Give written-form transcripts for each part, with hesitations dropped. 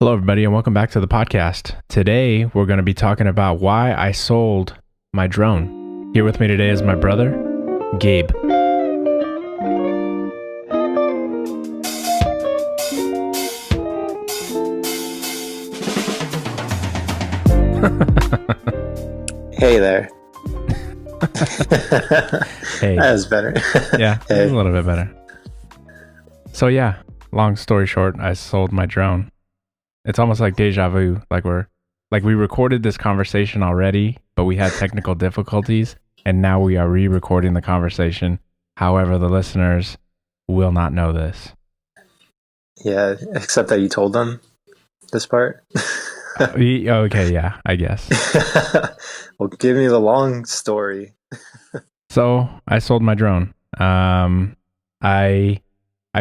Hello, everybody, and welcome back to the podcast. Today, we're going to be talking about why I sold my drone. Here with me today is my brother, Gabe. Hey there. Hey. That was better. Yeah, Hey. a little bit better. So yeah, long story short, I sold my drone. It's almost like deja vu. We recorded this conversation already, but we had technical difficulties, and now we are re-recording the conversation. However, the listeners will not know this. Yeah, except that you told them this part. Okay, yeah, I guess. Well, give me the long story. So I sold my drone. I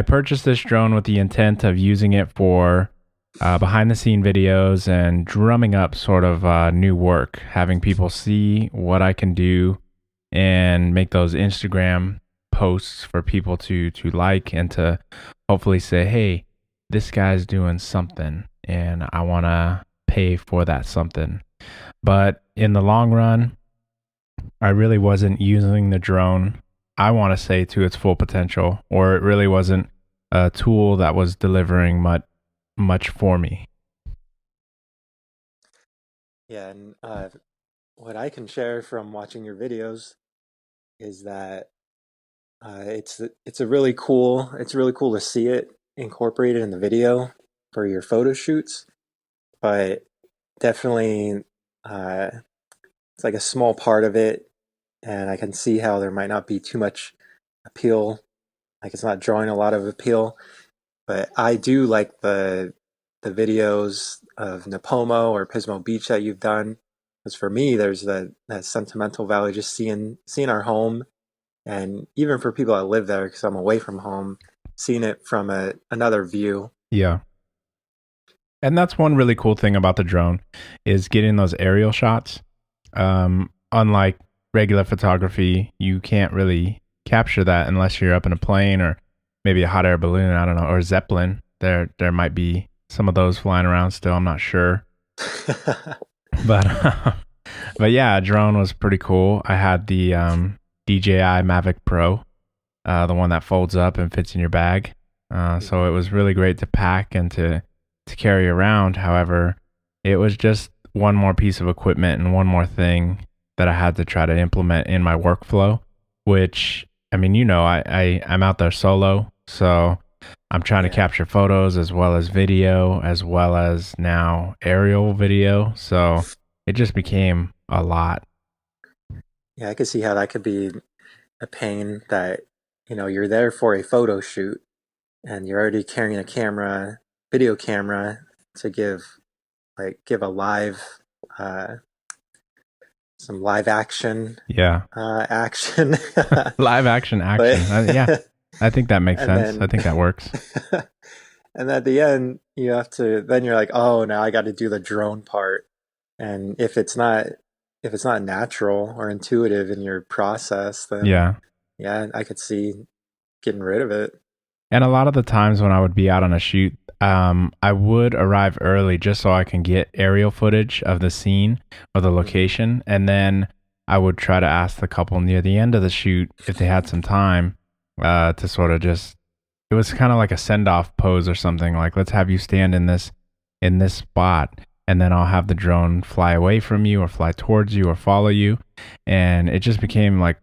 purchased this drone with the intent of using it for behind the scene videos and drumming up sort of new work, having people see what I can do and make those Instagram posts for people to like and to hopefully say, hey, this guy's doing something and I want to pay for that something. But in the long run, I really wasn't using the drone, I want to say, to its full potential, or it really wasn't a tool that was delivering much for me. Yeah, and what I can share from watching your videos is that it's really cool to see it incorporated in the video for your photo shoots, but definitely uh, it's like a small part of it, and I can see how there might not be too much appeal. Like it's not drawing a lot of appeal, but I do like the videos of Napomo or Pismo Beach that you've done. Because for me, there's that sentimental value just seeing our home, and even for people that live there, because I'm away from home, seeing it from another view. Yeah. And that's one really cool thing about the drone is getting those aerial shots. Unlike regular photography, you can't really capture that unless you're up in a plane or maybe a hot air balloon, I don't know, or a Zeppelin. There might be some of those flying around still, I'm not sure. But but yeah, a drone was pretty cool. I had the DJI Mavic Pro, the one that folds up and fits in your bag. So it was really great to pack and to carry around. However, it was just one more piece of equipment and one more thing that I had to try to implement in my workflow, which, I mean, I'm out there solo, so I'm trying to capture photos as well as video, as well as now aerial video. So it just became a lot. Yeah, I could see how that could be a pain that, you're there for a photo shoot and you're already carrying a video camera to give a uh, some live action, Yeah. action. Live action action. Yeah. I think that makes sense. I think that works. And at the end, then you're like, oh, now I got to do the drone part. And if it's not natural or intuitive in your process, then yeah, I could see getting rid of it. And a lot of the times when I would be out on a shoot, I would arrive early just so I can get aerial footage of the scene or the location. And then I would try to ask the couple near the end of the shoot if they had some time to sort of it was kind of like a send-off pose or something, like, let's have you stand in this spot, and then I'll have the drone fly away from you or fly towards you or follow you. And it just became like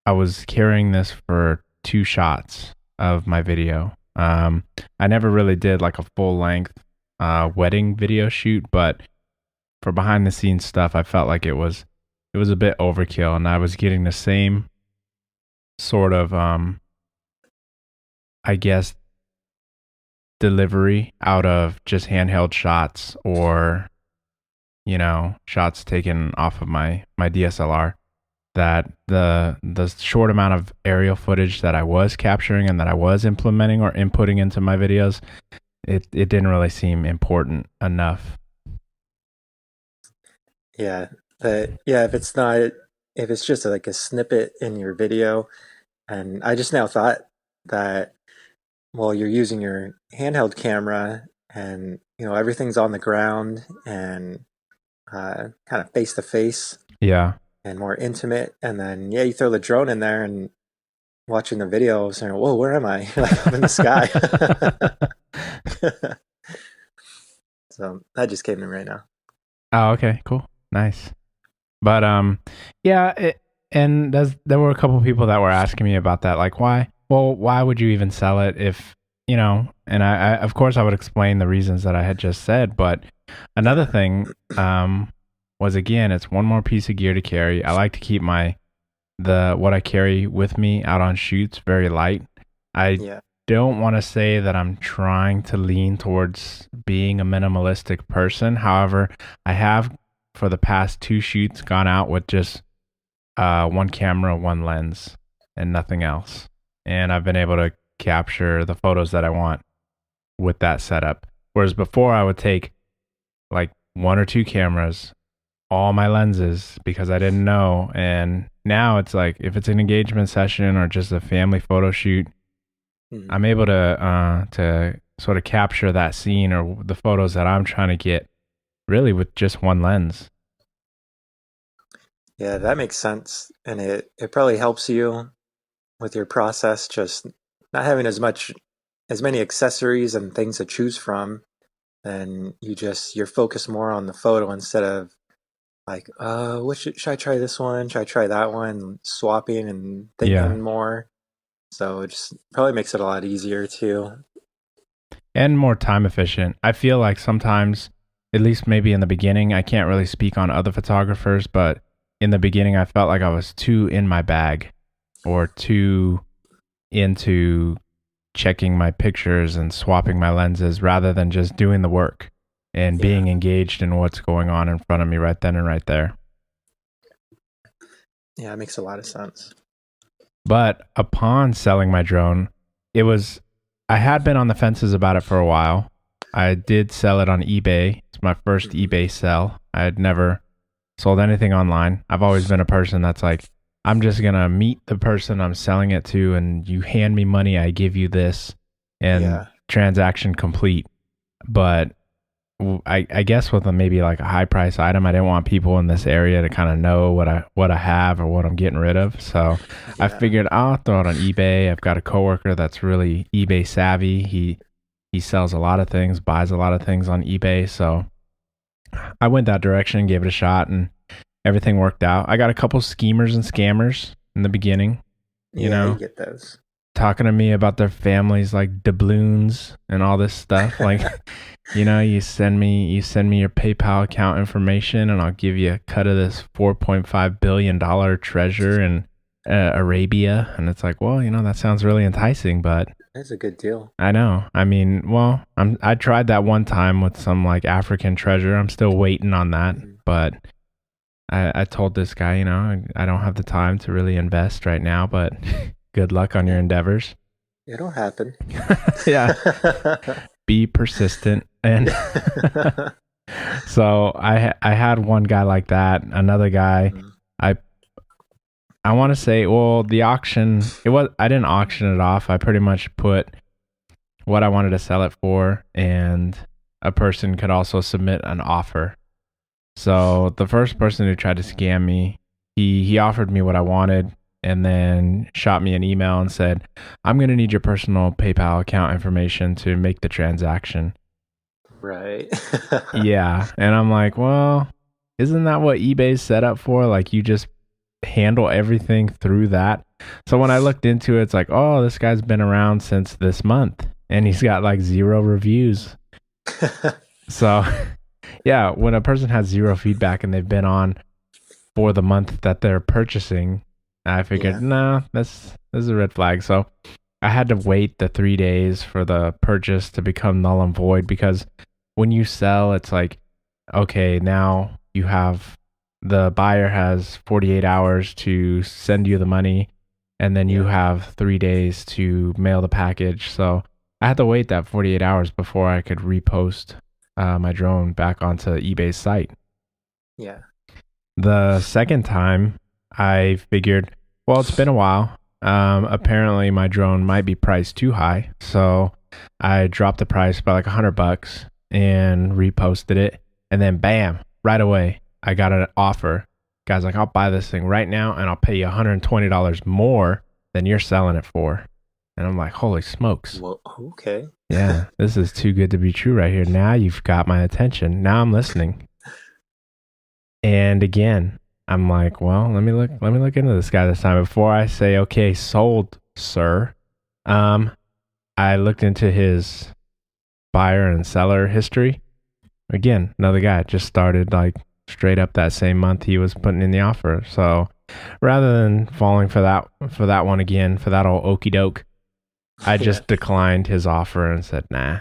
I was carrying this for 2 shots of my video. I never really did like a full length wedding video shoot, but for behind the scenes stuff, I felt like it was a bit overkill, and I was getting the same sort of I guess delivery out of just handheld shots or shots taken off of my DSLR, that the short amount of aerial footage that I was capturing and that I was implementing or inputting into my videos, it didn't really seem important enough. Yeah. If it's just like a snippet in your video, and I just now thought that, well, you're using your handheld camera and everything's on the ground and kind of face to face Yeah. and more intimate. And then, yeah, you throw the drone in there and watching the video saying, whoa, where am I? Like I'm in the sky. So that just came in right now. Oh, okay, cool, nice. But yeah, and there were a couple people that were asking me about that, like why? Well, why would you even sell it if And I of course I would explain the reasons that I had just said, but another Yeah. thing was again, it's one more piece of gear to carry. I like to keep the what I carry with me out on shoots very light. I Yeah. don't want to say that I'm trying to lean towards being a minimalistic person. However, I have for the past two shoots gone out with just one camera, one lens, and nothing else. And I've been able to capture the photos that I want with that setup. Whereas before, I would take like one or two cameras, all my lenses because I didn't know. And now it's like if it's an engagement session or just a family photo shoot, Mhm. I'm able to sort of capture that scene or the photos that I'm trying to get really with just one lens. Yeah, that makes sense. And it probably helps you with your process, just not having as many accessories and things to choose from. And you're focused more on the photo instead of like, should I try this one? Should I try that one? Swapping and Yeah. thinking more. So it just probably makes it a lot easier too. And more time efficient. I feel like sometimes, at least maybe in the beginning, I can't really speak on other photographers, but in the beginning, I felt like I was too in my bag or too into checking my pictures and swapping my lenses rather than just doing the work and Yeah. being engaged in what's going on in front of me right then and right there. Yeah, it makes a lot of sense. But upon selling my drone, it was, I had been on the fences about it for a while. I did sell it on eBay. It's my first Hmm. eBay sell. I had never sold anything online. I've always been a person that's like, I'm just going to meet the person I'm selling it to, and you hand me money, I give you this, and Yeah. transaction complete. But I guess with maybe like a high price item, I didn't want people in this area to kind of know what I have or what I'm getting rid of. So I Yeah. figured I'll throw it on eBay. I've got a coworker that's really eBay savvy. He sells a lot of things, buys a lot of things on eBay. So I went that direction, gave it a shot, and everything worked out. I got a couple schemers and scammers in the beginning, you Yeah, you know, get those. talking to me about their families like doubloons and all this stuff. Like, you send me your PayPal account information and I'll give you a cut of this $4.5 billion treasure in Arabia. And it's like, well, that sounds really enticing, but That's a good deal. I know. I mean, well, I tried that one time with some like African treasure. I'm still waiting on that, Mhm. but I told this guy, I don't have the time to really invest right now, but good luck on your Yeah, endeavors. it'll happen. Yeah, be persistent. And so I had one guy like that. Another guy, Mhm. I I want to say, well, the auction, I didn't auction it off. I pretty much put what I wanted to sell it for, and a person could also submit an offer. So the first person who tried to scam me, he offered me what I wanted and then shot me an email and said, "I'm going to need your personal PayPal account information to make the transaction." Right. Yeah, and I'm like, "Well, isn't that what eBay's set up for? Like you just handle everything through that." So when I looked into it, it's like, "Oh, this guy's been around since this month and he's got like zero reviews." So, yeah, when a person has zero feedback and they've been on for the month that they're purchasing, I figured, Yeah. no, this is a red flag. So I had to wait the 3 days for the purchase to become null and void because when you sell, it's like, okay, now the buyer has 48 hours to send you the money, and then you Yeah. have 3 days to mail the package. So I had to wait that 48 hours before I could repost my drone back onto eBay's site. Yeah. The second time, I figured, well, it's been a while. Apparently, my drone might be priced too high, so I dropped the price by like $100, and reposted it. And then bam, right away, I got an offer. Guy's like, I'll buy this thing right now and I'll pay you $120 more than you're selling it for. And I'm like, holy smokes. Well, okay. Yeah, this is too good to be true right here. Now you've got my attention. Now I'm listening. And again, I'm like, well, let me look into this guy this time before I say, okay, sold, sir. I looked into his buyer and seller history. Again, another guy just started like straight up that same month he was putting in the offer. So rather than falling for that one again, for that old okey doke, I just declined his offer and said, nah,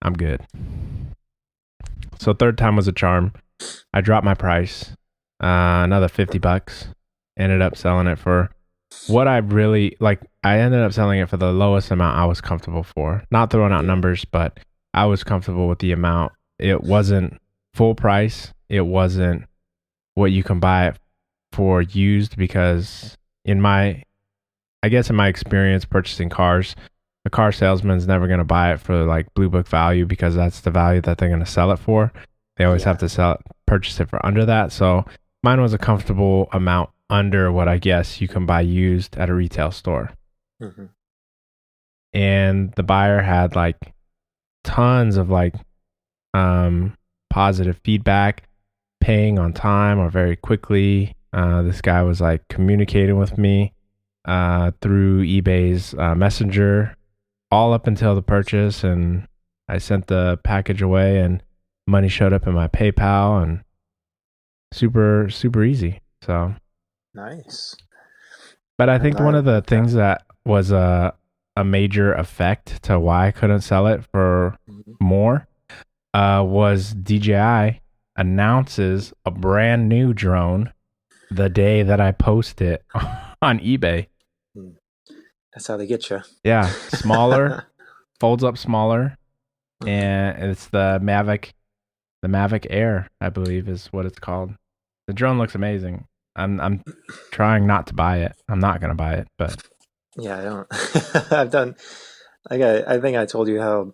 I'm good. So third time was a charm. I dropped my price, another $50. Ended up selling it for what I really like. I ended up selling it for the lowest amount I was comfortable for. Not throwing out numbers, but I was comfortable with the amount. It wasn't full price. It wasn't what you can buy it for used, because I guess in my experience purchasing cars, a car salesman's never going to buy it for like blue book value, because that's the value that they're going to sell it for. They always have to purchase it for under that. So mine was a comfortable amount under what I guess you can buy used at a retail store. Mm-hmm. And the buyer had like tons of like positive feedback, paying on time or very quickly. This guy was like communicating with me through eBay's Messenger all up until the purchase, and I sent the package away and money showed up in my PayPal, and super, super easy. So Nice. but I think one of the things that was a major effect to why I couldn't sell it for more was DJI announces a brand new drone the day that I post it on eBay. That's how they get you. Yeah, smaller, folds up smaller, and it's the Mavic Air, I believe, is what it's called. The drone looks amazing. I'm trying not to buy it. I'm not gonna buy it, but yeah, I don't. I've done. Like I think I told you how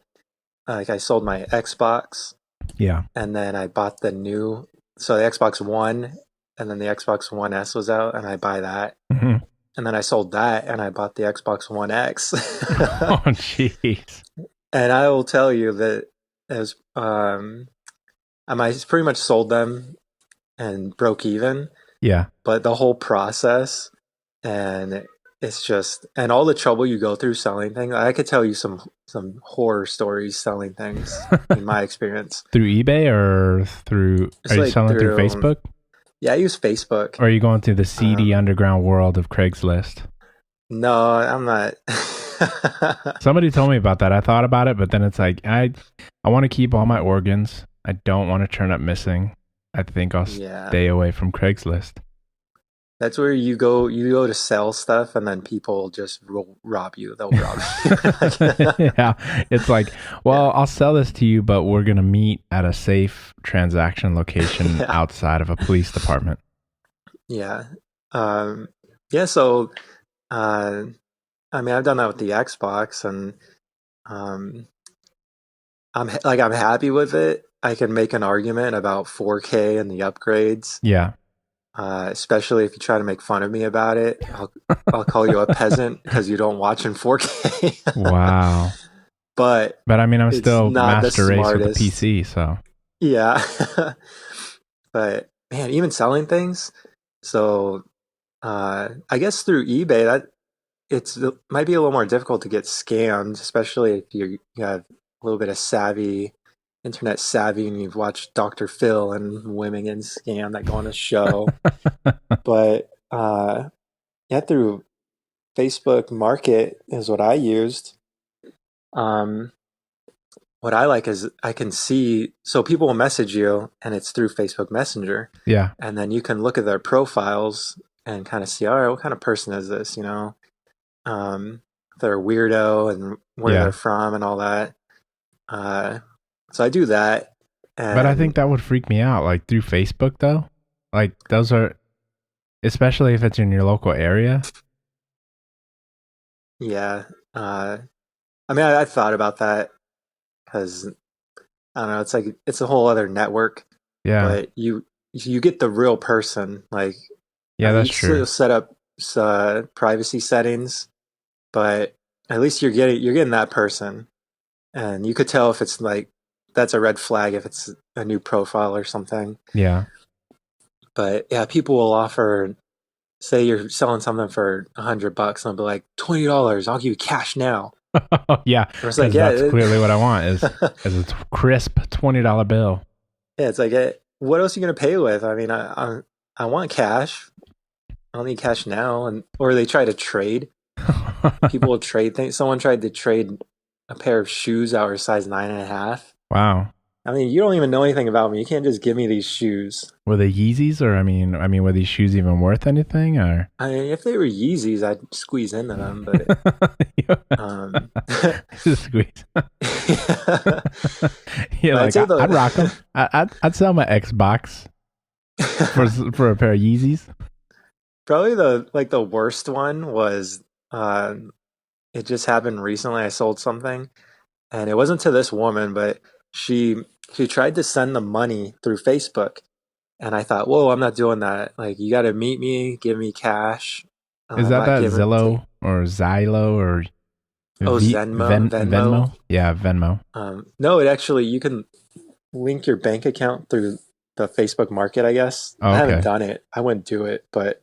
like I sold my Xbox. Yeah. And then I bought the new. So the Xbox One, and then the Xbox One S was out, and I buy that. Mm-hmm. And then I sold that, and I bought the Xbox One X. Oh, jeez. And I will tell you that as I pretty much sold them and broke even. Yeah. But the whole process, and it's just, and all the trouble you go through selling things. I could tell you some horror stories selling things in my experience. Through eBay or are you selling through Facebook? Yeah, I use Facebook. Or are you going through the seedy underground world of Craigslist? No, I'm not. Somebody told me about that. I thought about it, but then it's like, I want to keep all my organs. I don't want to turn up missing. I think I'll stay away from Craigslist. That's where you go to sell stuff, and then people just will rob you. They'll rob you. Yeah. It's like, well, I'll sell this to you, but we're going to meet at a safe transaction location outside of a police department. Yeah. So, I mean, I've done that with the Xbox, and I'm happy with it. I can make an argument about 4K and the upgrades. Yeah. Especially if you try to make fun of me about it, I'll call you a peasant because you don't watch in 4K. Wow. But I mean, I'm still master race with the PC, so. Yeah. But man, even selling things. So I guess through eBay, that it might be a little more difficult to get scammed, especially if you have a little bit of internet savvy, and you've watched Dr. Phil and Women Getting Scammed that go on a show. But through Facebook Market is what I used. What I like is I can see, so people will message you, and it's through Facebook Messenger. Yeah. And then you can look at their profiles and kind of see, all right, what kind of person is this? You know, they're a weirdo, and where they're from and all that. So I do that. But I think that would freak me out, like through Facebook though. Like those are, especially if it's in your local area. Yeah. I mean, I thought about that because I don't know. It's like it's a whole other network, Yeah. but you get the real person. Like Yeah, you that's can true. still set up privacy settings, but at least you're getting that person, and you could tell if it's like that's a red flag if it's a new profile or something. Yeah. But yeah, people will offer. Say you're selling something for $100, and they'll be like $20. I'll give you cash now. Yeah, And it's like, because yeah, that's clearly what I want is a crisp $20 bill. yeah. It's like, what else are you gonna pay with? I mean, I want cash. I don't need cash now. And or they try to trade. People will trade things. Someone tried to trade a pair of shoes that were size 9.5. Wow. I mean, you don't even know anything about me. You can't just give me these shoes. Were they Yeezys, or I mean, were these shoes even worth anything, or? I mean, if they were Yeezys, I'd squeeze into them. But um, Squeeze. You're but I'd like, say I'd rock them. I'd sell my Xbox for the for a pair of Yeezys. probably the worst one was it just happened recently. I sold something, and it wasn't to this woman, but she she tried to send the money through Facebook, and I thought, whoa, I'm not doing that. Like, you got to meet me, give me cash. Is I'm not that giving take. Zillow or Xylo or Oh, Venmo. Venmo? Yeah, Venmo. No, it actually you can link your bank account through the Facebook Market. I guess Oh, I haven't okay. done it. I wouldn't do it, but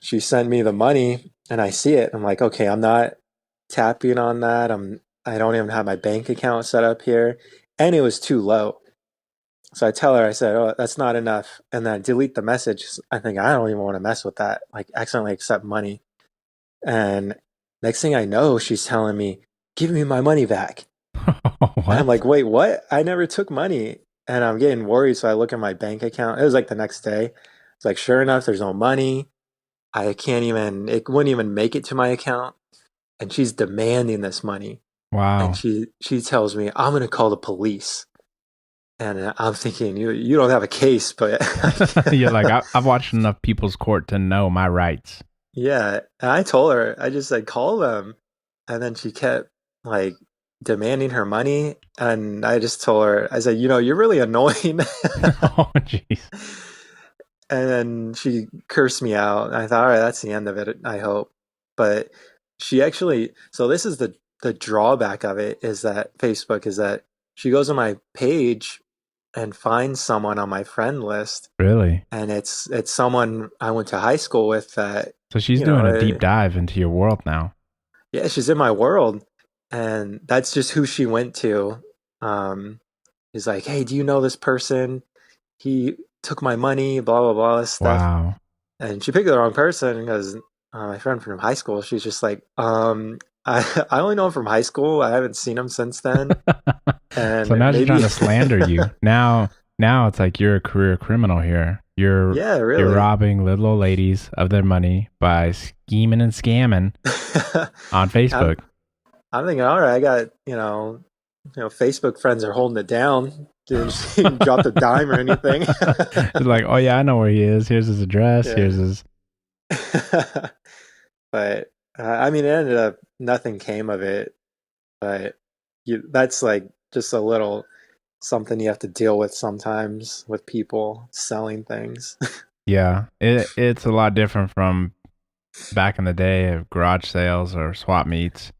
she sent me the money, and I see it. I'm like, okay, I'm not tapping on that. I don't even have my bank account set up here, and it was too low. So I tell her, I said, "Oh, that's not enough," and then I delete the message. I think I don't even want to mess with that. Like, accidentally accept money, and next thing I know, she's telling me, "Give me my money back." And I'm What? like, "Wait, what? I never took money." And I'm getting worried, so I look at my bank account. It was like the next day. It's like, sure enough, there's no money. I can't even. It wouldn't even make it to my account, and she's demanding this money. And Wow. she tells me, "I'm going to call the police." And I'm thinking, you don't have a case, but You're like, I've watched enough People's Court to know my rights. yeah. And I told her, I just said, call them. And then she kept like demanding her money. And I just told her, I said, you're really annoying. Oh, jeez. And then she cursed me out. And I thought, all right, that's the end of it, I hope. But she actually, so this is the drawback of it is that Facebook is that she goes on my page and finds someone on my friend list, Really? and it's someone I went to high school with that, So she's you doing know, a deep dive into your world now. yeah, she's in my world, and that's just who she went to. Um, He's like, hey, do you know this person? He took my money, blah blah blah, this stuff, Wow. and she picked the wrong person because my friend from high school, she's just like, I only know him from high school. I haven't seen him since then, So and now she's trying maybe, to slander you. Now it's like you're a career criminal here. yeah, You're really. robbing little old ladies of their money by scheming and scamming on I'm Facebook. I'm thinking, all right, I got, Facebook friends are holding it down. Didn't drop the dime or anything. It's like, oh yeah, I know where he is. Here's his address. Here's Yeah. his. But I mean, it ended up nothing came of it. But that's like just a little something you have to deal with sometimes with people selling things. Yeah, it's a lot different from back in the day of garage sales or swap meets.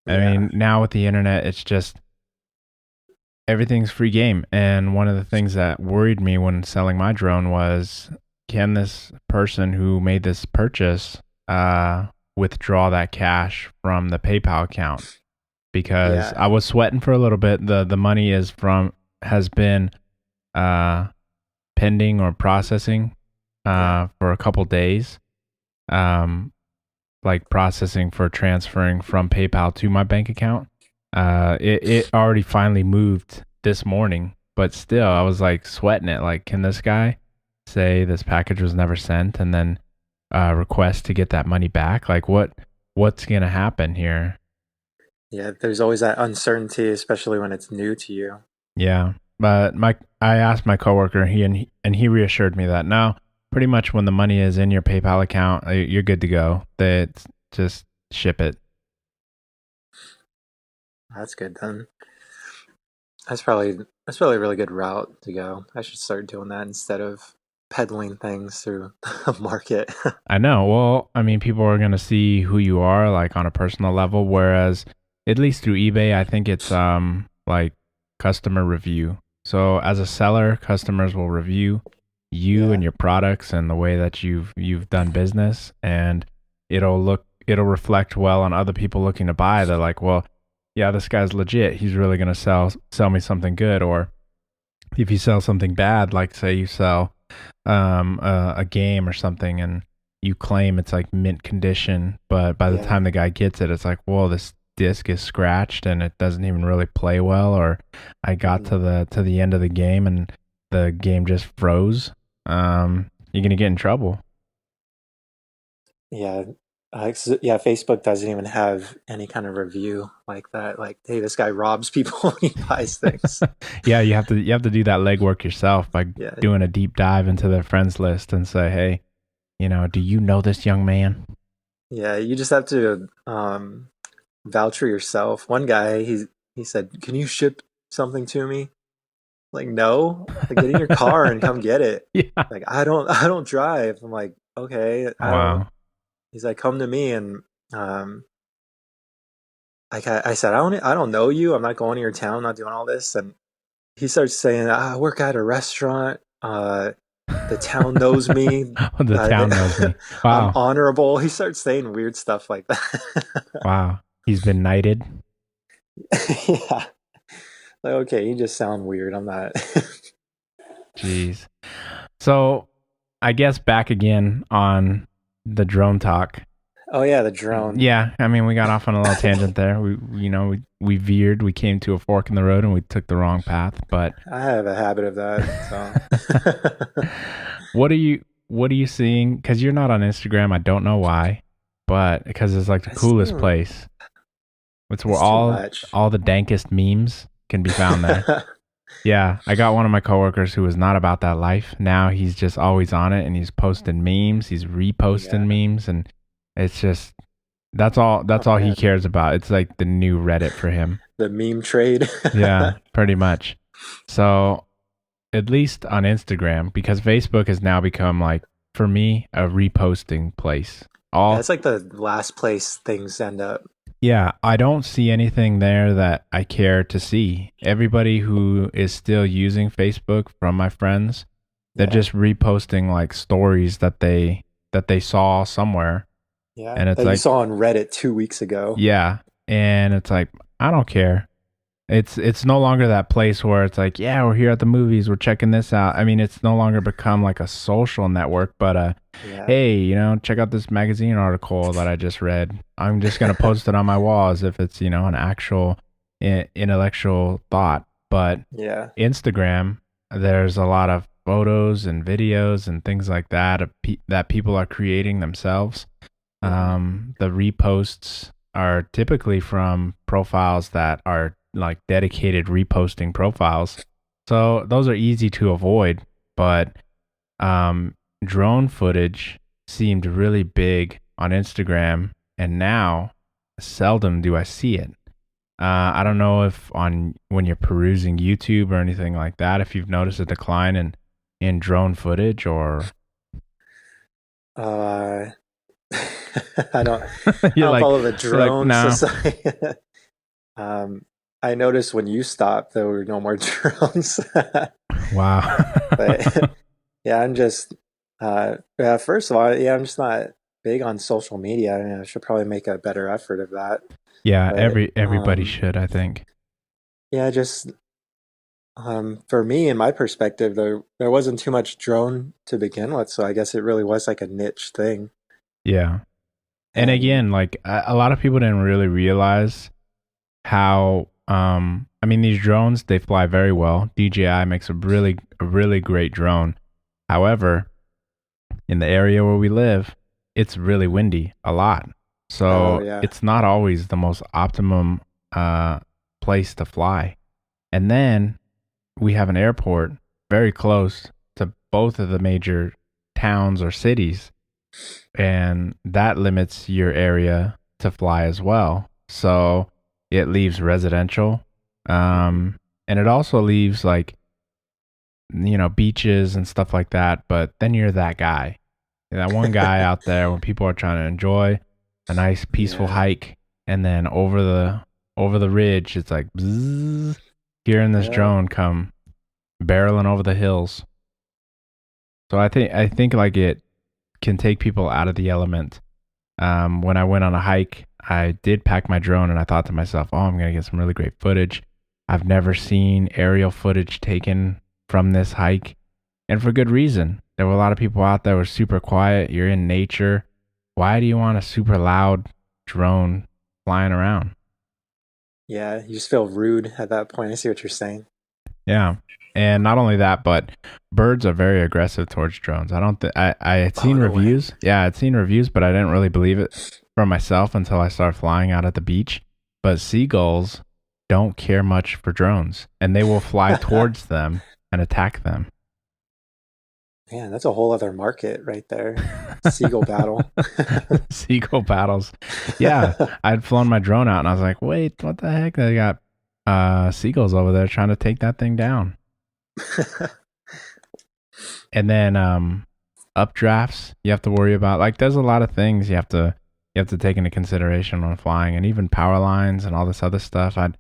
I Yeah. mean, now with the internet, it's just everything's free game. And one of the things that worried me when selling my drone was, can this person who made this purchase withdraw that cash from the PayPal account? Because Yeah. I was sweating for a little bit. The money has been uh, pending or processing Yeah. for a couple days. Um, like processing for transferring from PayPal to my bank account. It already finally moved this morning, but still, I was like sweating it. Like, can this guy say this package was never sent and then request to get that money back? Like, what's gonna happen here? Yeah. There's always that uncertainty, especially when it's new to you. Yeah, but I asked my coworker, he reassured me that no, pretty much when the money is in your PayPal account, you're good to go. That just ship it. That's good then. That's probably a really good route to go. I should start doing that instead of peddling things through a market. I know. Well, I mean, people are going to see who you are like on a personal level, whereas at least through eBay, I think it's like customer review. So as a seller, customers will review you and Yeah. your products and the way that you've done business, and it'll reflect well on other people looking to buy. They're like, well, yeah, this guy's legit. He's really going to sell me something good. Or if you sell something bad, like say you sell a game or something, and you claim it's like mint condition, but by the Yeah. time the guy gets it, it's like, whoa, this disc is scratched and it doesn't even really play well, or I got Hmm. to the end of the game and the game just froze. You're gonna get in trouble. Yeah. Yeah, Facebook doesn't even have any kind of review like that. Like, hey, this guy robs people when he buys things. Yeah, you have to do that legwork yourself by Yeah. doing a deep dive into their friends list and say, hey, do you know this young man? Yeah, you just have to vouch for yourself. One guy, he said, "Can you ship something to me?" Like, no. Like, get in your car and come get it. Yeah. Like, I don't drive. I'm like, okay, I don't. Wow. He's like, come to me, and um, like I said, I don't know you. I'm not going to your town. I'm not doing all this. And he starts saying, I work at a restaurant. The town knows me. The town knows me. I'm Wow. honorable. He starts saying weird stuff like that. Wow. He's been knighted. Yeah. Like, okay, you just sound weird. I'm not. Jeez. So I guess back again on the drone talk. Oh yeah, the drone. Yeah, I mean, we got off on a little tangent there. We veered. We came to a fork in the road and we took the wrong path. But I have a habit of that. So what are you seeing? Because you're not on Instagram. I don't know why, but because it's like the I see coolest place. It's where it's too much. all the dankest memes can be found there. Yeah, I got one of my coworkers who was not about that life. Now he's just always on it and he's posting memes, he's reposting Yeah. memes, and it's just Oh that's all he man, cares about. It's like the new Reddit for him. the meme trade. Yeah, pretty much. So, at least on Instagram, because Facebook has now become like, for me, a reposting place. Yeah, All it's like the last place things end up. Yeah, I don't see anything there that I care to see. Everybody who is still using Facebook from my friends, they're Yeah. just reposting like stories that they saw somewhere, Yeah. and it's That you like, saw on Reddit 2 weeks ago. yeah, and it's like, I don't care. It's no longer that place where it's like, yeah, we're here at the movies, we're checking this out. I mean, it's no longer become like a social network, but Yeah. hey, check out this magazine article that I just read. I'm just gonna post it on my wall as if it's an actual intellectual thought. But Yeah. Instagram, there's a lot of photos and videos and things like that that people are creating themselves. Hmm. The reposts are typically from profiles that are like dedicated reposting profiles. So those are easy to avoid, but drone footage seemed really big on Instagram, and now seldom do I see it. I don't know if on when you're perusing YouTube or anything like that, if you've noticed a decline in drone footage or Uh, I don't. I you're don't like follow the you're like drone no. society. um, I noticed when you stopped, there were no more drones. Wow. But yeah, I'm just. Yeah, first of all, yeah, I'm just not big on social media. I mean, I should probably make a better effort of that. Yeah, But everybody should, I think. yeah, just for me, in my perspective, there wasn't too much drone to begin with, so I guess it really was like a niche thing. Yeah. And And again, like a lot of people didn't really realize how I mean these drones they fly very well. DJI makes a really great drone. However, in the area where we live, it's really windy a lot. oh So yeah, it's not always the most optimum place to fly. And then we have an airport very close to both of the major towns or cities, and that limits your area to fly as well. So it leaves residential. hmm, And it also leaves like, beaches and stuff like that. But then you're that guy, that one guy out there when people are trying to enjoy a nice peaceful Yeah. hike, and then over the ridge, it's like bzzz, hearing this Yeah. drone come barreling over the hills. So I think like it can take people out of the element. When I went on a hike, I did pack my drone, and I thought to myself, "Oh, I'm gonna get some really great footage." I've never seen aerial footage taken from this hike, and for good reason. There were a lot of people out there who were super quiet. You're in nature. Why do you want a super loud drone flying around? Yeah. You just feel rude at that point. I see what you're saying. Yeah. And not only that, but birds are very aggressive towards drones. I don't think I had Oh, seen no way. reviews. Yeah, I'd seen reviews, but I didn't really believe it for myself until I started flying out at the beach. But seagulls don't care much for drones, and they will fly towards them and attack them. Man, that's a whole other market right there. Seagull battle. Seagull battles. Yeah, I'd flown my drone out, and I was like, "Wait, what the heck? They got seagulls over there trying to take that thing down." And then updrafts you have to worry about. Like there's a lot of things you have to take into consideration when flying, and even power lines and all this other stuff. I'd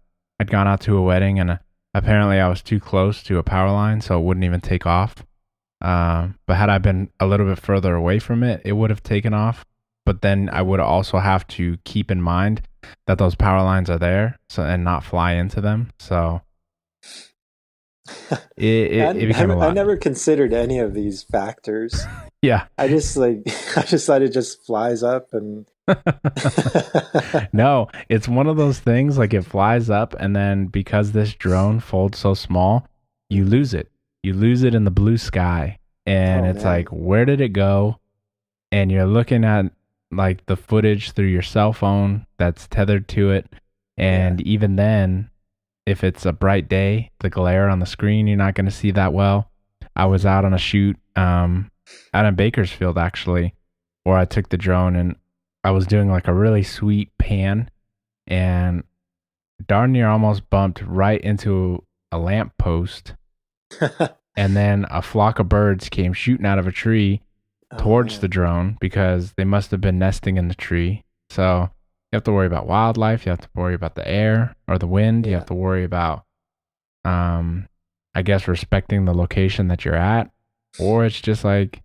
gone out to a wedding, and apparently I was too close to a power line, so it wouldn't even take off. But had I been a little bit further away from it, it would have taken off. But then I would also have to keep in mind that those power lines are there, so and not fly into them. So it became a I lot. never considered any of these factors. Yeah. I just like I just thought it just flies up and No, it's one of those things like it flies up, and then because this drone folds so small, you Mhm. lose it. You lose it in the blue sky. And Oh it's man. like, where did it go? And you're looking at like the footage through your cell phone that's tethered to it. Yeah. And even then, if it's a bright day, the glare on the screen, you're not going to see that well. I was Mhm. out on a shoot out in Bakersfield, actually, where I took the drone, and I was doing like a really sweet pan, and darn near almost bumped right into a lamp post. And then a flock of birds came shooting out of a tree Oh towards the man. drone because they must have been nesting in the tree. So you have to worry about wildlife. You have to worry about the air or the wind. You have Yeah. to worry about, um, I guess, respecting the location that you're at. Or it's just like,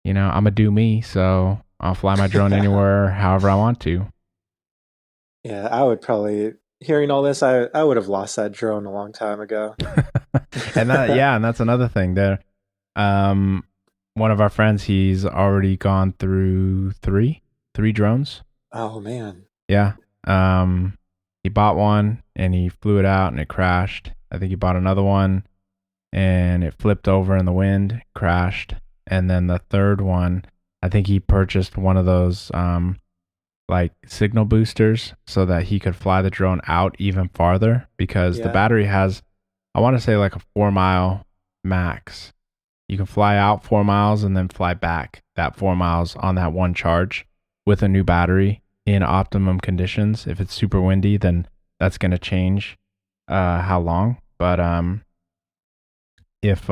I'm a do me. So I'll fly my drone anywhere, however I want to. Yeah, I would probably hearing all this, I would have lost that drone a long time ago. And that, yeah, and that's another thing there. Um, One of our friends, he's already gone through three drones. Oh man. Yeah. Um, he bought one and he flew it out and it crashed. I think he bought another one and it flipped over in the wind, crashed. And then the third one, I think he purchased one of those like signal boosters so that he could fly the drone out even farther because the Yeah. battery has, I want to say, like a 4 mile max. You can fly out 4 miles and then fly back that 4 miles on that one charge with a new battery in optimum conditions. If it's super windy, then that's going to change how long. But if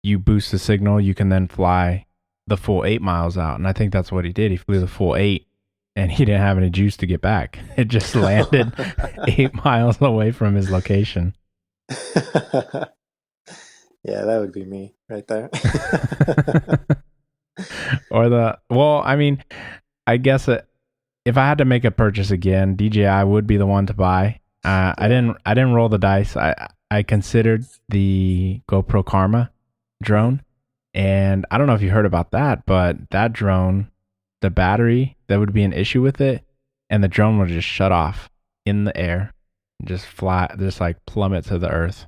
you boost the signal, you can then fly the full 8 miles out. And I think that's what he did. He flew the full eight and he didn't have any juice to get back. It just landed 8 miles away from his location. Yeah, that would be me right there. Well, I mean, I guess if I had to make a purchase again, DJI would be the one to buy. Yeah. I didn't roll the dice. I considered the GoPro Karma drone, and I don't know if you heard about that, but that drone, the battery, that would be an issue with it, and the drone would just shut off in the air, just fly, just like plummet to the earth.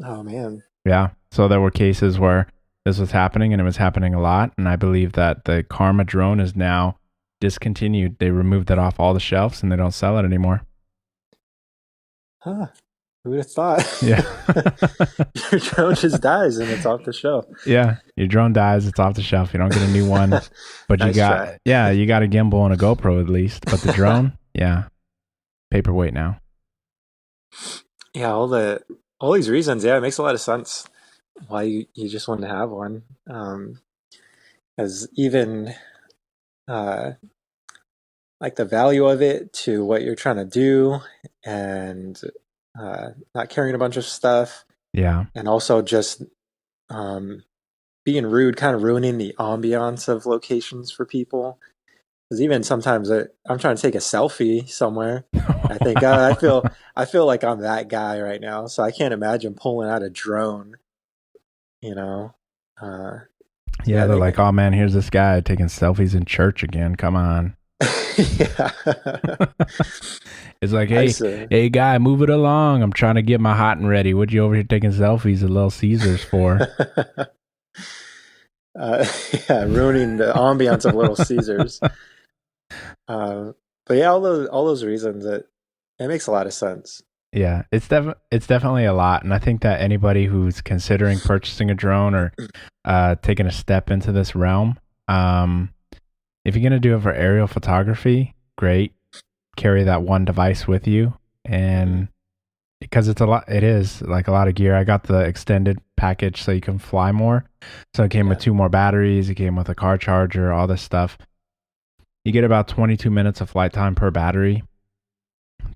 Oh man. Yeah. So there were cases where this was happening and it was happening a lot. And I believe that the Karma drone is now discontinued. They removed it off all the shelves and they don't sell it anymore. Huh. Who would have thought? Yeah. Your drone just dies and it's off the shelf. Yeah. Your drone dies, it's off the shelf. You don't get a new one. But Nice try. you got a gimbal and a GoPro at least. But the drone, yeah, paperweight now. Yeah, all these reasons, yeah, it makes a lot of sense why you just want to have one. As even uh like the value of it to what you're trying to do, and not carrying a bunch of stuff, Yeah. and also just um being rude, kind of ruining the ambiance of locations for people. Because even sometimes I'm trying to take a selfie somewhere. I think I feel like I'm that guy right now, so I can't imagine pulling out a drone. You know, uh, Yeah, yeah, they're they like, oh man, here's this guy taking selfies in church again. Come on. yeah. It's like, I hey, see. hey, guy, move it along. I'm trying to get my hot and ready. What you over here taking selfies at Little Caesars for? Yeah, ruining the ambiance of Little Caesars. Uh, but yeah, all those reasons, it makes a lot of sense. Yeah, it's definitely a lot, and I think that anybody who's considering purchasing a drone or taking a step into this realm, um, if you're gonna do it for aerial photography, great. Carry that one device with you, Hmm. and because it's a lot, it is like a lot of gear. I got the extended package so you can fly more. So it came with Yeah. 2 more batteries. It came with a car charger, all this stuff. You get about 22 minutes of flight time per battery.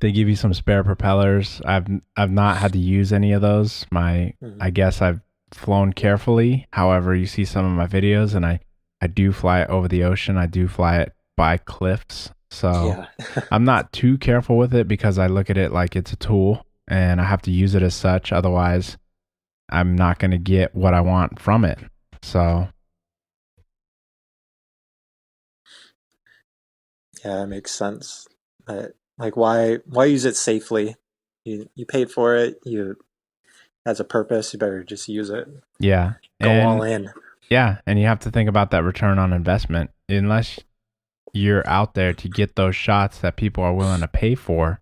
They give you some spare propellers. I've not had to use any of those. Hmm. I guess I've flown carefully. However, you see some of my videos, and I do fly it over the ocean. I do fly it by cliffs. So Yeah. I'm not too careful with it because I look at it like it's a tool and I have to use it as such. Otherwise, I'm not going to get what I want from it. So Yeah, it makes sense. But like, why use it safely? You paid for it. You has a purpose. You better just use it. yeah, Go all and in. yeah, and you have to think about that return on investment. Unless you're out there to get those shots that people are willing to pay for,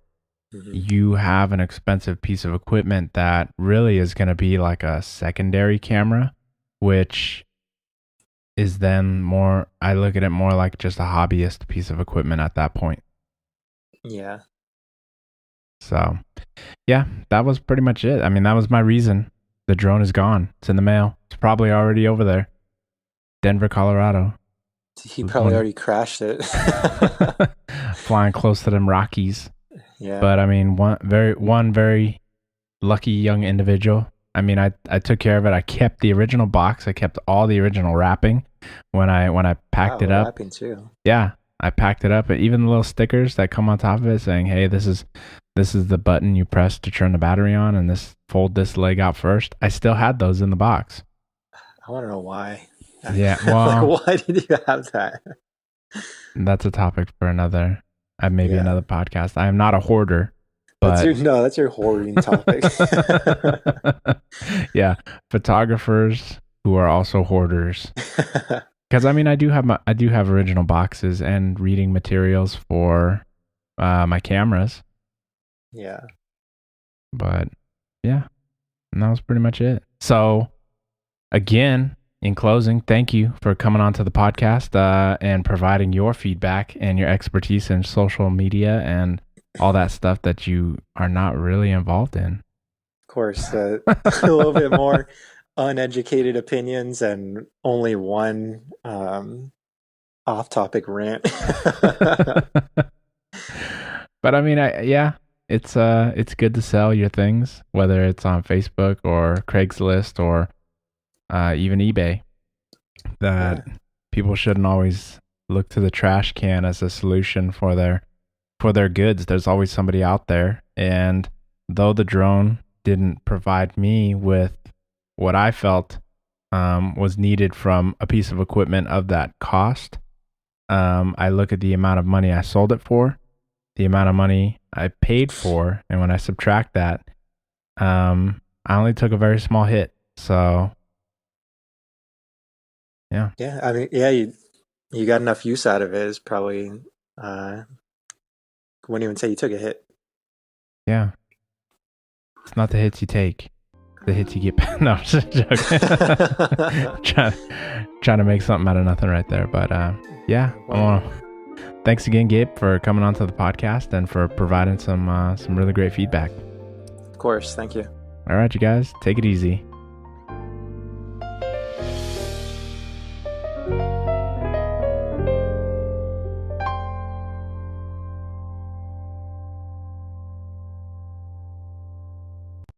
Hmm. you have an expensive piece of equipment that really is going to be like a secondary camera, which is then more, I look at it more like just a hobbyist piece of equipment at that point. Yeah. So, yeah, that was pretty much it. I mean, that was my reason. The drone is gone. It's in the mail. It's probably already over there. Denver, Colorado. He probably When already crashed it. flying close to them Rockies. Yeah. But I mean, one very lucky young individual. I mean, I took care of it. I kept the original box. I kept all the original wrapping when I packed Wow, it the up. wrapping too. Yeah, I packed it up, and even the little stickers that come on top of it saying, "Hey, this is the button you press to turn the battery on, and this fold this leg out first." I still had those in the box. I want to know why. Yeah, Like, well, why did you have that? that's a topic for another, maybe Yeah. another podcast. I am not a hoarder, That's but your no, that's your hoarding topic. yeah, photographers who are also hoarders. Because I mean, I do have original boxes and reading materials for my cameras, Yeah. but yeah, and that was pretty much it. So again, in closing, thank you for coming on to the podcast and providing your feedback and your expertise in social media and all that stuff that you are not really involved in. Of course, a little bit more uneducated opinions and only one off-topic rant. But I mean, yeah, it's good to sell your things, whether it's on Facebook or Craigslist or even eBay. That Yeah. people shouldn't always look to the trash can as a solution for their goods. There's always somebody out there, and though the drone didn't provide me with what I felt was needed from a piece of equipment of that cost, I look at the amount of money I sold it for, the amount of money I paid for, and when I subtract that, I only took a very small hit. So yeah, Yeah, I mean, yeah, you got enough use out of it is probably uh wouldn't even say you took a hit. yeah, it's not the hits you take, the hits you get. No, I'm just joking. Trying to make something out of nothing right there, but yeah, I Well, want to. Thanks again, Gabe, for coming onto the podcast and for providing some really great feedback. Of course. Thank you. All right, you guys, take it easy.